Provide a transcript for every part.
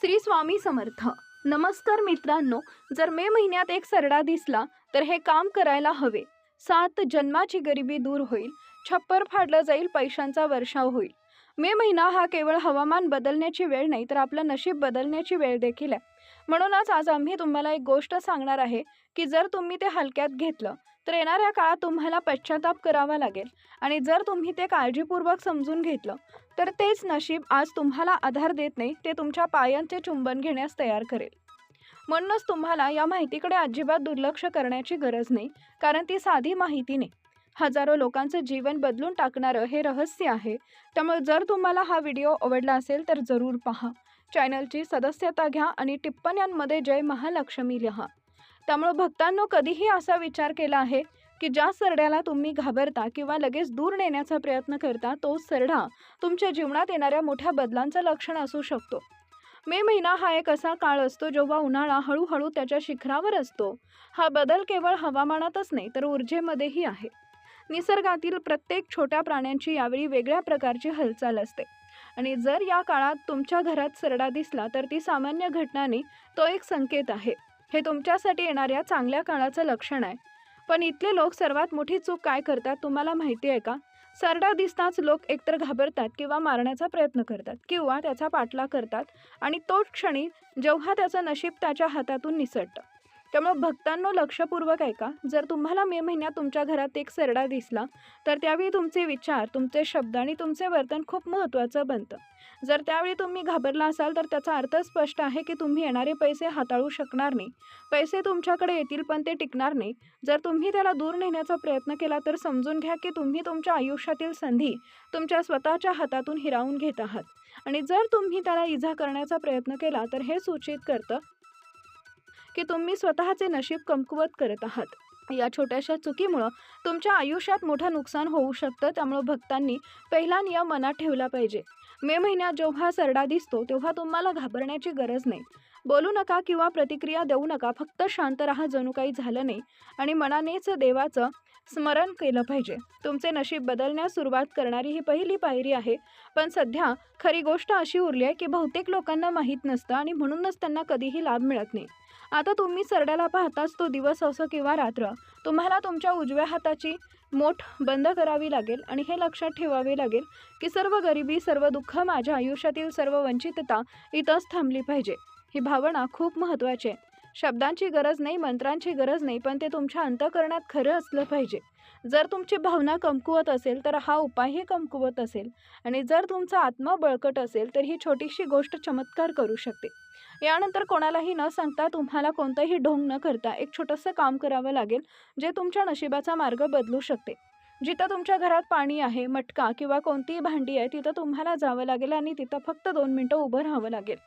श्री स्वामी समर्थ. नमस्कार मित्रांनो, जर मे महिन्यात एक सरडा दिसला तर हे काम करायला हवे. 7 जन्माची गरिबी दूर होईल, छप्पर फाडलं जाईल, पैशांचा वर्षाव होईल. मे महिना हा केवळ हवामान बदलण्याची वेळ नाही तर आपलं नशीब बदलण्याची वेळ देखील आहे. म्हणूनच आज आम्ही तुम्हाला एक गोष्ट सांगणार आहे की जर तुम्ही ते हलक्यात घेतलं तर येणाऱ्या काळात तुम्हाला पश्चाताप करावा लागेल, आणि जर तुम्ही ते काळजीपूर्वक समजून घेतलं तर तेच नशीब आज तुम्हाला आधार देत नाही, ते तुमच्या पायांचे चुंबन घेण्यास तयार करेल. म्हणूनच तुम्हाला या माहितीकडे अजिबात दुर्लक्ष करण्याची गरज नाही, कारण ती साधी माहिती नाही, हजारो लोकांचं जीवन बदलून टाकणारं हे रहस्य आहे. त्यामुळे जर तुम्हाला हा व्हिडिओ आवडला असेल तर जरूर पहा. चॅनलची सदस्यता घ्या आणि टिप्पण्यांमध्ये जय महालक्ष्मी लिहा. त्यामुळे भक्तांनो, कधीही असा विचार केला आहे की ज्या सरड्याला तुम्ही घाबरता किंवा लगेच दूर नेण्याचा प्रयत्न करता, तो सरडा तुमच्या जीवनात येणाऱ्या मोठ्या बदलांचं लक्षण असू शकतो. मे महिना हा एक असा काळ असतो जेव्हा उन्हाळा हळूहळू त्याच्या शिखरावर असतो. हा बदल केवळ हवामानातच नाही तर ऊर्जेमध्येही आहे. निसर्गातील प्रत्येक छोट्या प्राण्यांची यावेळी वेगळ्या प्रकारची हालचाल असते, आणि जर या काळात तुमच्या घरात सरडा दिसला तर ती सामान्य घटना नाही, तो एक संकेत आहे. हे तुमच्यासाठी येणाऱ्या चांगल्या काळाचं लक्षण आहे. पण इथले लोक सर्वात मोठी चूक काय करतात तुम्हाला माहिती आहे का? सरडा दिसताच लोक एकतर घाबरतात किंवा मारण्याचा प्रयत्न करतात किंवा त्याचा पाठलाग करतात, आणि तोच क्षणी जेव्हा त्याचं नशीब त्याच्या हातातून निसटतं. त्यामुळे भक्तांनो, लक्षपूर्वक ऐका. जर तुम्हाला मे महिन्यात तुमच्या घरात एक सरडा दिसला तर त्यावेळी तुमचे विचार, तुमचे शब्द आणि तुमचे वर्तन खूप महत्त्वाचं बनतं. जर त्यावेळी तुम्ही घाबरला असाल तर त्याचा अर्थ स्पष्ट आहे की तुम्ही येणारे पैसे हाताळू शकणार नाही. पैसे तुमच्याकडे येतील पण ते टिकणार नाही. जर तुम्ही त्याला दूर नेण्याचा प्रयत्न केला तर समजून घ्या की तुम्ही तुमच्या आयुष्यातील संधी तुमच्या स्वतःच्या हातातून हिरावून घेत आहात, आणि जर तुम्ही त्याला इजा करण्याचा प्रयत्न केला तर हे सूचित करतं की तुम्ही स्वतःचे नशीब कमकुवत करत आहात. या छोट्याशा चुकीमुळं तुमच्या आयुष्यात मोठं नुकसान होऊ शकतं. त्यामुळे भक्तांनी पहिला नियम मनात ठेवला पाहिजे. मे महिन्यात जेव्हा सरडा दिसतो तेव्हा तुम्हाला घाबरण्याची गरज नाही. बोलू नका किंवा प्रतिक्रिया देऊ नका, फक्त शांत राहा, जणू काही झालं नाही, आणि मनानेच देवाचं स्मरण केलं पाहिजे. तुमचे नशीब बदलण्यास सुरुवात करणारी ही पहिली पायरी आहे. पण सध्या खरी गोष्ट अशी उरली आहे की बहुतेक लोकांना माहीत नसतं, आणि म्हणूनच त्यांना कधीही लाभ मिळत नाही. आता तुम्ही सरड्याला पाहताच, तो दिवस असो किंवा रात्र, तुम्हाला तुमच्या उजव्या हाताची मोठ बंद करावी लागेल, आणि हे लक्षात ठेवावे लागेल की सर्व गरिबी, सर्व दुःख, माझ्या आयुष्यातील सर्व वंचितता इथंच थांबली पाहिजे. ही भावना खूप महत्त्वाची आहे. शब्दांची गरज नाही, मंत्रांची गरज नाही, पण ते तुमच्या अंतःकरणात खरं असलं पाहिजे. जर तुमची भावना कमकुवत असेल तर हा उपायही कमकुवत असेल, आणि जर तुमचा आत्मा बळकट असेल तर ही छोटीशी गोष्ट चमत्कार करू शकते. यानंतर कोणालाही न सांगता, तुम्हाला कोणतंही ढोंग न करता एक छोटंसं काम करावं लागेल, जे तुमच्या नशिबाचा मार्ग बदलू शकते. जिथं तुमच्या घरात पाणी आहे, मटका किंवा कोणतीही भांडी आहे, तिथं तुम्हाला जावं लागेल, आणि तिथं फक्त 2 मिनिटं उभं राहावं लागेल.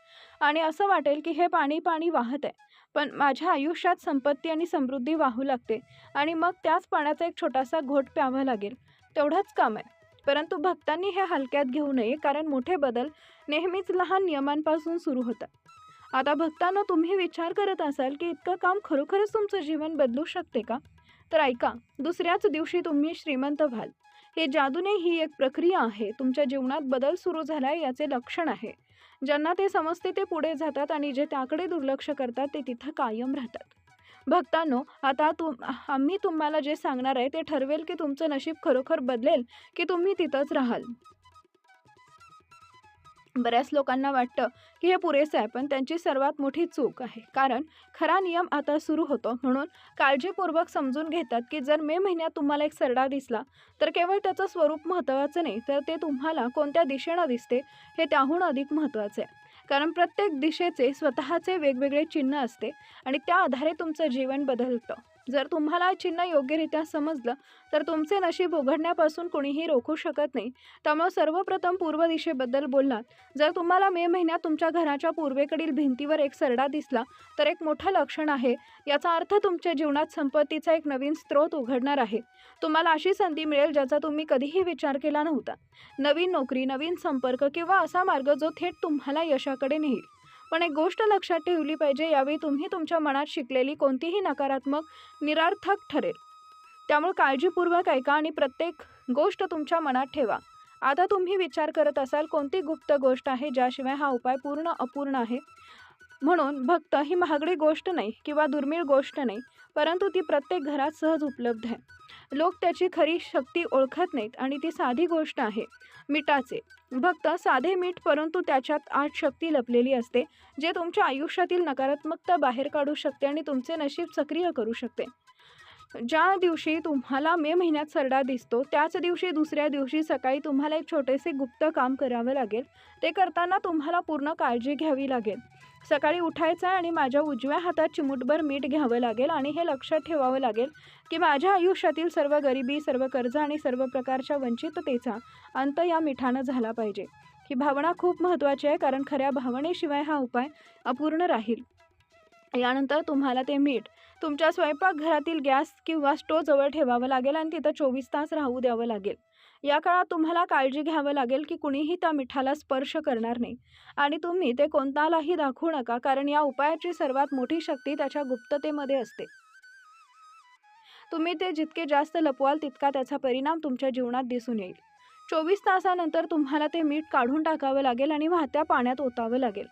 आणि असं वाटेल की हे पाणी पाणी वाहत आहे, पण माझ्या आयुष्यात संपत्ती आणि समृद्धी वाहू लागते, आणि मग त्याच पाण्याचा एक छोटासा घोट प्यावा लागेल. तेवढंच काम आहे. परंतु भक्तांनी हे हलक्यात घेऊ नये, कारण मोठे बदल नेहमीच लहान नियमांपासून सुरू होतात. आता भक्तांनो, तुम्ही विचार करत असाल की इतकं काम खरोखरच तुमचं जीवन बदलू शकते का? तर ऐका, दुसऱ्याच दिवशी तुम्ही श्रीमंत व्हाल. हे जादूने ही एक प्रक्रिया आहे. तुमच्या जीवनात बदल सुरू झालाय याचे लक्षण आहे. ज्यांना ते समजते ते पुढे जातात, आणि जे त्याकडे दुर्लक्ष करतात ते तिथं कायम राहतात. भक्तांनो, आता आम्ही तुम्हाला जे सांगणार आहे ते ठरवेल की तुमचं नशीब खरोखर बदलेल की तुम्ही तिथंच राहाल. बऱ्याच लोकांना वाटतं की हे पुरेसं आहे, पण त्यांची सर्वात मोठी चूक आहे, कारण खरा नियम आता सुरू होतो. म्हणून काळजीपूर्वक समजून घेतात की जर मे महिन्यात तुम्हाला एक सरडा दिसला तर केवळ त्याचं स्वरूप महत्त्वाचं नाही, तर ते तुम्हाला कोणत्या दिशेनं दिसते हे त्याहून अधिक महत्त्वाचं आहे. कारण प्रत्येक दिशेचे स्वतःचे वेगवेगळे चिन्ह असते, आणि त्या आधारे तुमचं जीवन बदलतं. जर तुम्हाला चिन्ह योग्यरित्या समजलं तर तुमचे नशीब उघडण्यापासून कोणीही रोखू शकत नाही. त्यामुळे सर्वप्रथम पूर्व दिशेबद्दल बोललात. जर तुम्हाला मे महिन्यात तुमच्या घराच्या पूर्वेकडील भिंतीवर एक सरडा दिसला तर एक मोठं लक्षण आहे. याचा अर्थ तुमच्या जीवनात संपत्तीचा एक नवीन स्रोत उघडणार आहे. तुम्हाला अशी संधी मिळेल ज्याचा तुम्ही कधीही विचार केला नव्हता. नवीन नोकरी, नवीन संपर्क किंवा असा मार्ग जो थेट तुम्हाला यशाकडे नेईल. पण एक गोष्ट लक्षात ठेवली पाहिजे, यावेळी तुम्ही तुमच्या मनात शिकलेली कोणतीही नकारात्मक निरर्थक ठरेल. त्यामुळे काळजीपूर्वक ऐका आणि प्रत्येक गोष्ट तुमच्या मनात ठेवा. आता तुम्ही विचार करत असाल कोणती गुप्त गोष्ट आहे ज्याशिवाय हा उपाय पूर्ण अपूर्ण आहे. म्हणून भक्त ही महागडी गोष्ट नाही किंवा दुर्मिळ गोष्ट नाही, परंतु ती प्रत्येक घरात सहज उपलब्ध आहे. लोक त्याची खरी शक्ती ओळखत नाहीत आणि ती साधी गोष्ट आहे, मीठाचे. भक्त साधे मीठ, परंतु त्याच्यात आत शक्ती लपलेली असते, जे तुमच्या आयुष्यातील नकारात्मकता बाहेर काढू शकते आणि तुमचे नशीब सक्रिय करू शकते. ज्या दिवशी तुम्हाला मे महिन्यात सरडा दिसतो, त्याच दिवशी दुसऱ्या दिवशी सकाळी तुम्हाला एक छोटेसे गुप्त काम करावं लागेल. ते करताना तुम्हाला पूर्ण काळजी घ्यावी लागेल. सकाळी उठायचं आहे आणि माझ्या उजव्या हातात चिमूटभर मीठ घ्यावं लागेल आणि हे लक्षात ठेवावं लागेल की माझ्या आयुष्यातील सर्व गरिबी, सर्व कर्ज आणि सर्व प्रकारच्या वंचिततेचा अंत या मिठानं झाला पाहिजे. ही भावना खूप महत्त्वाची आहे, कारण खऱ्या भावनेशिवाय हा उपाय अपूर्ण राहील. यानंतर तुम्हाला ते मीठ तुमच्या स्वयंपाकघरातील गॅस किंवा स्टोव्ह जवळ ठेवावं लागेल आणि तिथं 24 तास राहू द्यावं लागेल. या काळात तुम्हाला काळजी घ्यावं लागेल की कुणीही त्या मिठाला स्पर्श करणार नाही आणि तुम्ही ते कोणालाही दाखवू नका, कारण या उपायाची सर्वात मोठी शक्ती त्याच्या गुप्ततेमध्ये असते. तुम्ही ते जितके जास्त लपवाल तितका त्याचा परिणाम तुमच्या जीवनात दिसून येईल. 24 तासानंतर तुम्हाला ते मीठ काढून टाकावं लागेल आणि वाहत्या पाण्यात ओतावं लागेल.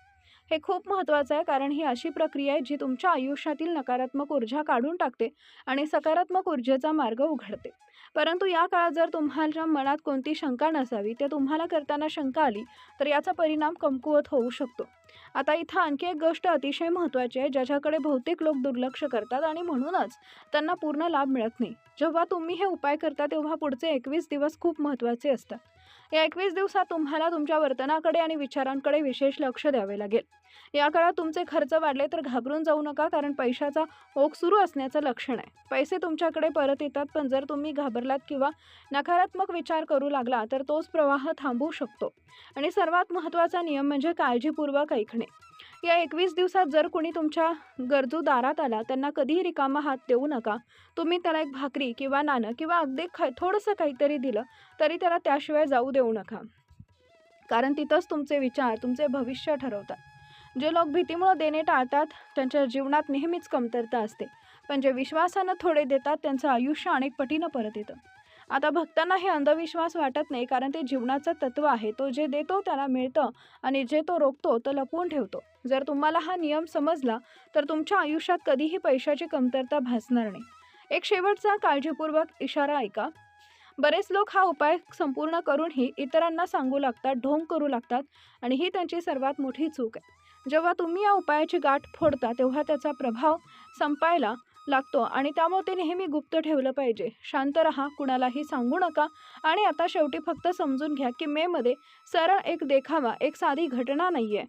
हे खूप महत्त्वाचं आहे, कारण ही अशी प्रक्रिया आहे जी तुमच्या आयुष्यातील नकारात्मक ऊर्जा काढून टाकते आणि सकारात्मक ऊर्जेचा मार्ग उघडते. परंतु या काळात जर तुम्हाला मनात कोणती शंका नसावी, ते तुम्हाला करताना शंका आली तर याचा परिणाम कमकुवत होऊ शकतो. आता इथं आणखी एक गोष्ट अतिशय महत्त्वाची आहे, ज्याच्याकडे बहुतेक लोक दुर्लक्ष करतात आणि म्हणूनच त्यांना पूर्ण लाभ मिळत नाही. जेव्हा तुम्ही हे उपाय करता तेव्हा पुढचे 21 दिवस खूप महत्त्वाचे असतात. या 21 दिवसात तुम्हाला तुमच्या वर्तनाकडे आणि विचारांकडे विशेष लक्ष द्यावे लागेल. या काळात तुमचे खर्च वाढले तर घाबरून जाऊ नका, कारण पैशाचा ओघ सुरू असण्याचं लक्षण आहे. पैसे तुमच्याकडे परत येतात, पण जर तुम्ही घाबरलात किंवा नकारात्मक विचार करू लागला तर तोच प्रवाह थांबवू शकतो. आणि सर्वात महत्त्वाचा नियम म्हणजे काळजीपूर्वक ऐकणे. या 21 दिवसात जर कोणी तुमच्या गरजू दारात आला, त्यांना कधीही रिकामा हात देऊ नका. तुम्ही त्याला एक भाकरी किंवा नाणं किंवा अगदी थोडंसं काहीतरी दिलं तरी त्याला त्याशिवाय जाऊ देऊ नका, कारण तिथंच तुमचे विचार तुमचे भविष्य ठरवतात. जे लोक भीतीमुळे देणे टाळतात त्यांच्या जीवनात नेहमीच कमतरता असते, पण जे विश्वासानं थोडे देतात त्यांचं आयुष्य अनेक पटीनं परत येतं. आता भक्तांना हे अंधविश्वास वाटत नाही, कारण ते जीवनाचं तत्व आहे. तो जे देतो त्याला मिळतं आणि जे तो रोखतो तो लपवून ठेवतो. जर तुम्हाला हा नियम समजला तर तुमच्या आयुष्यात कधीही पैशाची कमतरता भासणार नाही. एक शेवटचा काळजीपूर्वक इशारा ऐका. बरेच लोक हा उपाय संपूर्ण करूनही इतरांना सांगू लागतात, ढोंग करू लागतात आणि ही त्यांची सर्वात मोठी चूक आहे. जेव्हा तुम्ही या उपायाची गाठ फोडता तेव्हा त्याचा प्रभाव संपायला लागतो आणि त्यामुळे ते नेहमी गुप्त ठेवलं पाहिजे. शांत रहा, कुणालाही सांगू नका आणि आता शेवटी फक्त समजून घ्या की मेमध्ये सरळ एक देखावा, एक साधी घटना नाहीये.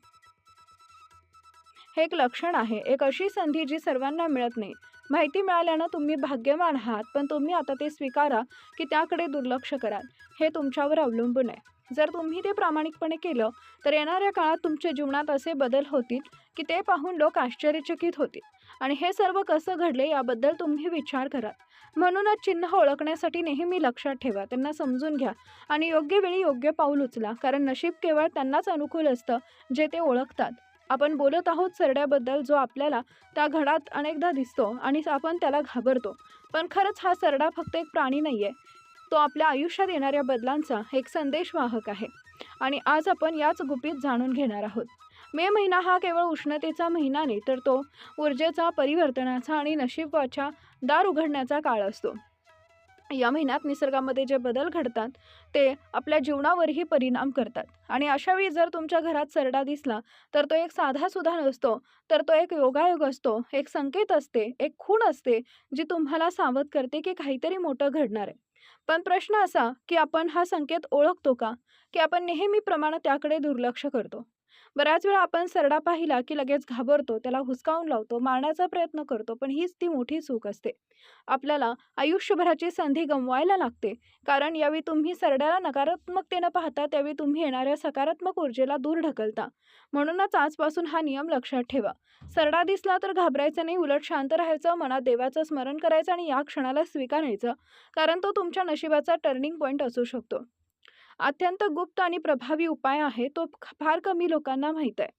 हे एक लक्षण आहे, एक अशी संधी जी सर्वांना मिळत नाही. माहिती मिळाल्यानं तुम्ही भाग्यवान आहात, पण तुम्ही आता ते स्वीकारा की त्याकडे दुर्लक्ष कराल. हे तुमच्यावर अवलंबून आहे. जर तुम्ही ते प्रामाणिकपणे केलं तर येणाऱ्या काळात तुमच्या जीवनात असे बदल होतील की ते पाहून लोक आश्चर्यचकित होतील. आणि हे सर्व कसं घडले याबद्दल तुम्ही विचार करा. म्हणूनच चिन्ह ओळखण्यासाठी नेहमी लक्षात ठेवा, त्यांना समजून घ्या आणि योग्य वेळी योग्य पाऊल उचला, कारण नशीब केवळ त्यांनाच अनुकूल असतं जे ते ओळखतात. आपण बोलत आहोत सरड्याबद्दल, जो आपल्याला त्या घडात अनेकदा दिसतो आणि आपण त्याला घाबरतो. पण खरंच हा सरडा फक्त एक प्राणी नाहीये, तो आपल्या आयुष्यात येणाऱ्या बदलांचा एक संदेशवाहक आहे. आणि आज आपण याच गुपित जाणून घेणार आहोत. मे महिना हा केवळ उष्णतेचा महिना नाही, तर तो ऊर्जेचा, परिवर्तनाचा आणि नशिबाच्या दार उघडण्याचा काळ असतो. या महिन्यात निसर्गामध्ये जे बदल घडतात ते आपल्या जीवनावरही परिणाम करतात. आणि अशावेळी जर तुमच्या घरात सरडा दिसला तर तो एक साधा सुद्धा नसतो, तर तो एक योगायोग असतो, एक संकेत असते, एक खूण असते जी तुम्हाला सावध करते की काहीतरी मोठं घडणार आहे. पण प्रश्न असा की आपण हा संकेत ओळखतो का, की आपण नेहमीप्रमाणे त्याकडे दुर्लक्ष करतो. बऱ्याच वेळा आपण सरडा पाहिला की लगेच घाबरतो, त्याला हुसकावून लावतो, मारण्याचा प्रयत्न करतो, पण हीच ती मोठी चूक असते. आपल्याला आयुष्यभराची संधी गमवायला लागते, कारण यावेळी तुम्ही सरड्याला नकारात्मकतेनं पाहता, त्यावेळी तुम्ही येणाऱ्या सकारात्मक ऊर्जेला दूर ढकलता. म्हणूनच आजपासून हा नियम लक्षात ठेवा. सरडा दिसला तर घाबरायचं नाही, उलट शांत राहायचं, मनात देवाचं स्मरण करायचं आणि या क्षणाला स्वीकारायचं, कारण तो तुमच्या नशिबाचा टर्निंग पॉईंट असू शकतो. अत्यंत गुप्त आणि प्रभावी उपाय आहे, तो फार कमी लोकांना माहीत आहे.